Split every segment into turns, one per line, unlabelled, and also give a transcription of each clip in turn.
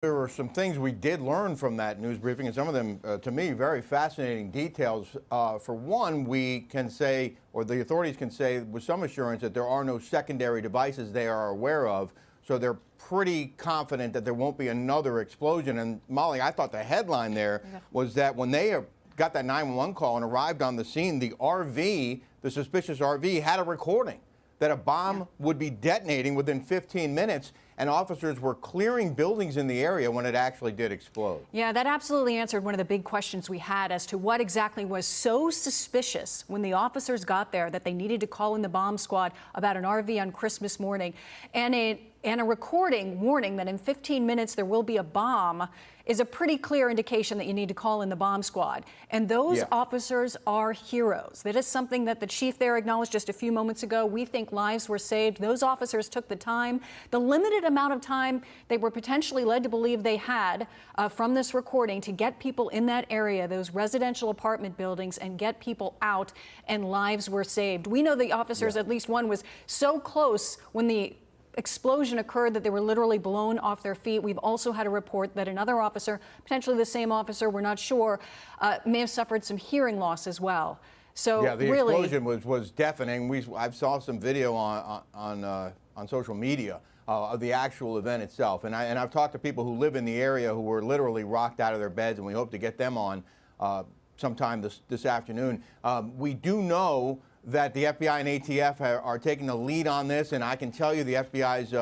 There were some things we did learn from that news briefing, and some of them, to me, very fascinating details. For one, we can say, or the authorities can say with some assurance, that there are no secondary devices they are aware of. So they're pretty confident that there won't be another explosion. And Molly, I thought the headline there was that when they got that 911 call and arrived on the scene, the RV, the suspicious RV, had a recording that a bomb would be detonating within 15 minutes, and officers were clearing buildings in the area when it actually did explode.
Yeah, that absolutely answered one of the big questions we had as to what exactly was so suspicious when the officers got there that they needed to call in the bomb squad about an RV on Christmas morning. And a recording warning that in 15 minutes there will be a bomb is a pretty clear indication that you need to call in the bomb squad. And those officers are heroes. That is something that the chief there acknowledged just a few moments ago. We think lives were saved. Those officers took the time, the limited amount of time they were potentially led to believe they had from this recording, to get people in that area, those residential apartment buildings, and get people out, and lives were saved. We know the officers, at least one, was so close when the explosion occurred that they were literally blown off their feet. We've also had a report that another officer, potentially the same officer, we're not sure, may have suffered some hearing loss as well. So
yeah, the
really,
explosion was deafening. I saw some video on social media of the actual event itself, and I've talked to people who live in the area who were literally rocked out of their beds, and we hope to get them on sometime this afternoon. We do know that the FBI and ATF are taking the lead on this, and I can tell you the FBI's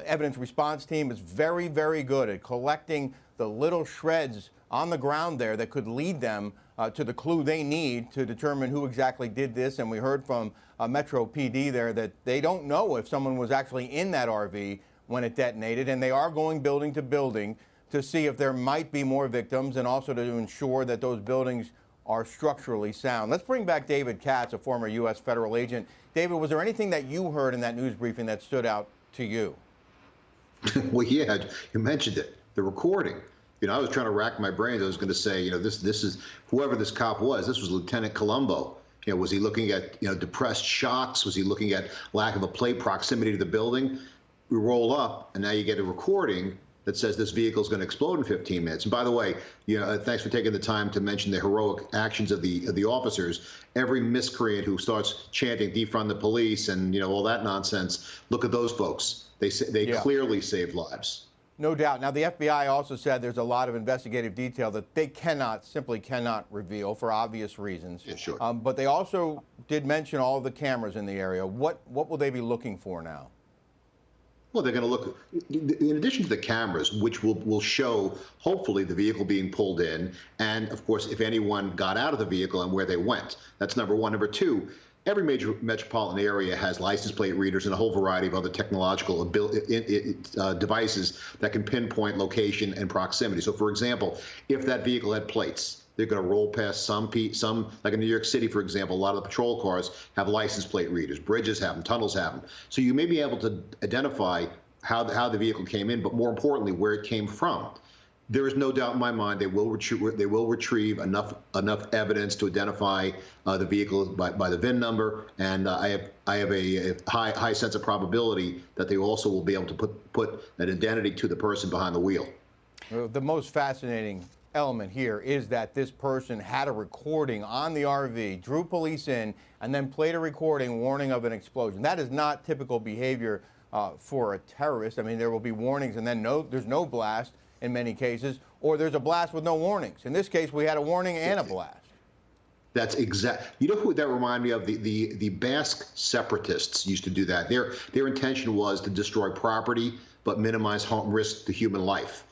evidence response team is very, very good at collecting the little shreds on the ground there that could lead them to the clue they need to determine who exactly did this. And we heard from Metro PD there that they don't know if someone was actually in that RV when it detonated, and they are going building to building to see if there might be more victims, and also to ensure that those buildings are structurally sound. Let's bring back David Katz, a former U.S. federal agent. David, was there anything that you heard in that news briefing that stood out to you?
Well, yeah, you mentioned it, the recording. You know, I was trying to rack my brains. I was going to say, you know, this is whoever this cop was. This was Lieutenant Colombo. You know, was he looking at, depressed shocks? Was he looking at lack of a plate, proximity to the building? We roll up, and now you get a recording that says this vehicle is going to explode in 15 minutes. And by the way, thanks for taking the time to mention the heroic actions of the officers. Every miscreant who starts chanting "defund the police" and all that nonsense, look at those folks. They clearly saved lives.
No doubt. Now, the FBI also said there's a lot of investigative detail that they simply cannot reveal for obvious reasons.
Yeah, sure.
But they also did mention all of the cameras in the area. What will they be looking for now?
Well, they're going to look, in addition to the cameras, which will show, hopefully, the vehicle being pulled in, and, of course, if anyone got out of the vehicle and where they went. That's number one. Number two, every major metropolitan area has license plate readers and a whole variety of other technological devices that can pinpoint location and proximity. So, for example, if that vehicle had plates, they're going to roll past some, like in New York City, for example, a lot of the patrol cars have license plate readers. Bridges have them, tunnels have them. So you may be able to identify how the vehicle came in, but more importantly, where it came from. There is no doubt in my mind they will retrieve enough evidence to identify the vehicle by the VIN number, and I have a high sense of probability that they also will be able to put that identity to the person behind the wheel.
The most fascinating element here is that this person had a recording on the RV, drew police in, and then played a recording warning of an explosion. That is not typical behavior for a terrorist. I mean, there will be warnings, and then there's no blast in many cases, or there's a blast with no warnings. In this case, we had a warning and a blast.
That's exact. You know who that reminded me of? The Basque separatists used to do that. Their intention was to destroy property, but minimize harm, risk to human life.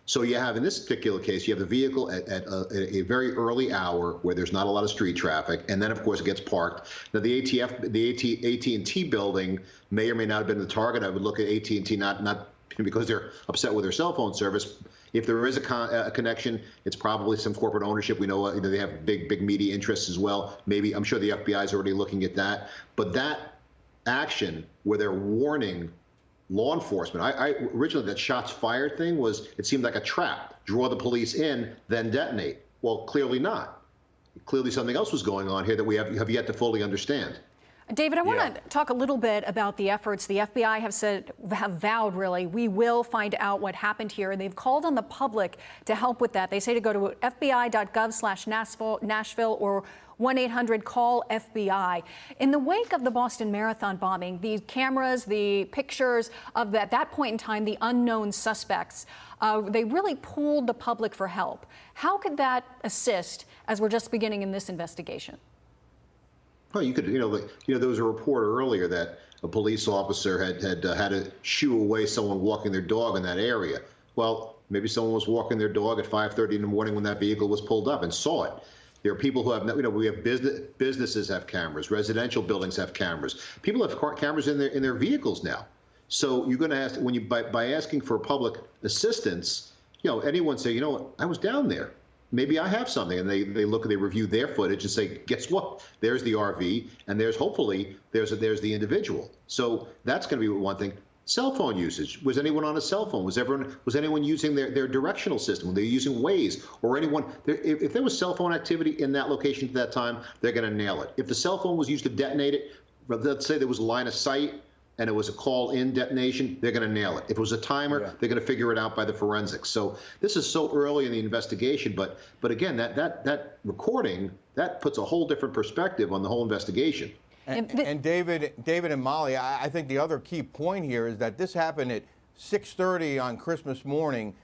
So you have, in this particular case, you have the vehicle at a very early hour where there's not a lot of street traffic, and then, of course, it gets parked. Now, the AT&T building may or may not have been the target. I would look at AT&T not because they're upset with their cell phone service. If there is a connection, it's probably some corporate ownership. We know they have big media interests as well. Maybe, I'm sure the FBI is already looking at that. But that action where they're warning law enforcement. Originally, that shots fired thing it seemed like a trap. Draw the police in, then detonate. Well, clearly not. Clearly something else was going on here that we have yet to fully understand.
David, I want
Yeah.
to talk a little bit about the efforts. The FBI have vowed, really, we will find out what happened here. And they've called on the public to help with that. They say to go to fbi.gov/Nashville or 1-800-CALL-FBI. In the wake of the Boston Marathon bombing, the cameras, the pictures of at that point in time, the unknown suspects, they really pulled the public for help. How could that assist as we're just beginning in this investigation?
Well, you could, there was a report earlier that a police officer had to shoo away someone walking their dog in that area. Well, maybe someone was walking their dog at 5:30 in the morning when that vehicle was pulled up and saw it. There are people who have, we have businesses have cameras, residential buildings have cameras. People have cameras in their vehicles now. So you're going to ask by asking for public assistance, anyone say, I was down there. Maybe I have something, and they review their footage and say, guess what? There's the RV, and hopefully there's the individual. So that's going to be one thing. Cell phone usage. Was anyone on a cell phone? Was anyone using their directional system? Were they using Waze or anyone? If there was cell phone activity in that location at that time, they're going to nail it. If the cell phone was used to detonate it, let's say there was a line of sight and it was a call-in detonation, they're going to nail it. If it was a timer, they're going to figure it out by the forensics. So this is so early in the investigation, but again, that recording, that puts a whole different perspective on the whole investigation.
And David and Molly, I think the other key point here is that this happened at 6:30 on Christmas morning.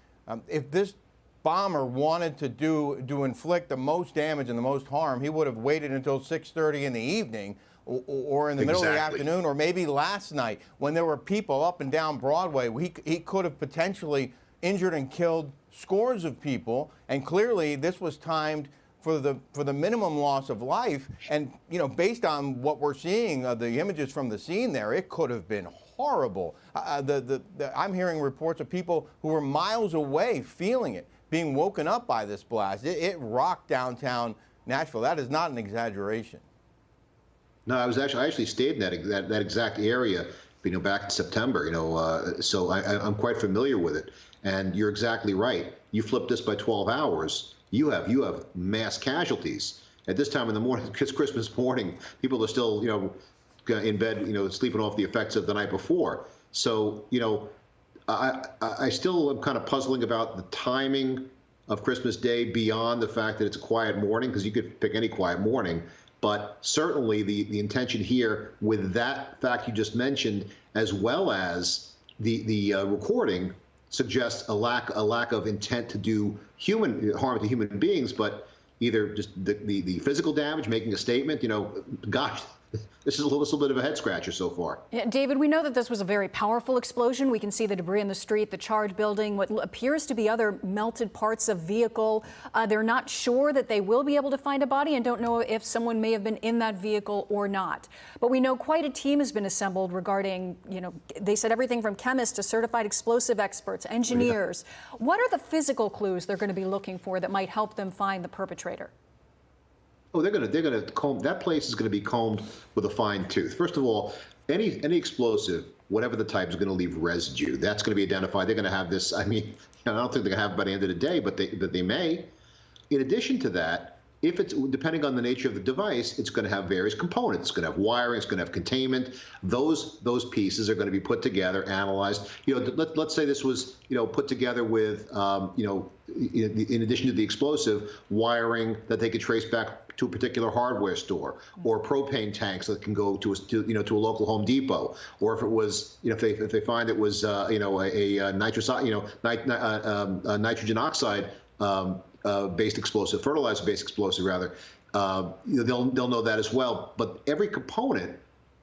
If this bomber wanted to inflict the most damage and the most harm, he would have waited until 6:30 in the evening or in the middle of the afternoon, or maybe last night when there were people up and down Broadway. He could have potentially injured and killed scores of people, and clearly this was timed for the minimum loss of life. And based on what we're seeing, the images from the scene there, it could have been horrible. I'm hearing reports of people who were miles away feeling it, being woken up by this blast. It rocked downtown Nashville. That is not an exaggeration.
No, I actually stayed in that exact area, back in September. So I'm quite familiar with it. And you're exactly right. You flip this by 12 hours. You have mass casualties at this time in the morning. It's Christmas morning. People are still, in bed, sleeping off the effects of the night before. So, I still am kind of puzzling about the timing of Christmas Day beyond the fact that it's a quiet morning, because you could pick any quiet morning. But certainly the intention here with that fact you just mentioned, as well as the recording, suggests a lack of intent to do harm to human beings, but either just the physical damage, making a statement. Gosh, this is a little bit of a head scratcher so far.
Yeah, David, we know that this was a very powerful explosion. We can see the debris in the street, the charred building, what appears to be other melted parts of vehicle. They're not sure that they will be able to find a body and don't know if someone may have been in that vehicle or not. But we know quite a team has been assembled regarding, they said everything from chemists to certified explosive experts, engineers. Yeah. What are the physical clues they're going to be looking for that might help them find the perpetrator?
Oh, they're gonna comb that place. Is going to be combed with a fine tooth. First of all, any explosive, whatever the type, is going to leave residue. That's going to be identified. They're going to have this. I don't think they're going to have it by the end of the day, but they may. In addition to that, if it's depending on the nature of the device, it's going to have various components. It's going to have wiring. It's going to have containment. Those pieces are going to be put together, analyzed. Let's say this was put together with in addition to the explosive, wiring that they could trace back to a particular hardware store, or propane tanks that can go to a local Home Depot, or if it was if they find it was a nitrogen oxide based explosive, fertilizer based explosive rather, they'll know that as well. But every component,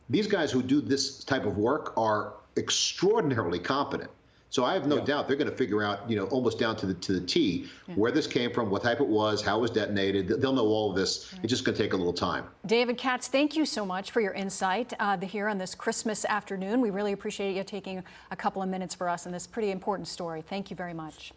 these guys who do this type of work are extraordinarily competent. So I have no doubt they're going to figure out, almost down to the T, where this came from, what type it was, how it was detonated. They'll know all of this. Right. It's just going to take a little time.
David Katz, thank you so much for your insight here on this Christmas afternoon. We really appreciate you taking a couple of minutes for us on this pretty important story. Thank you very much.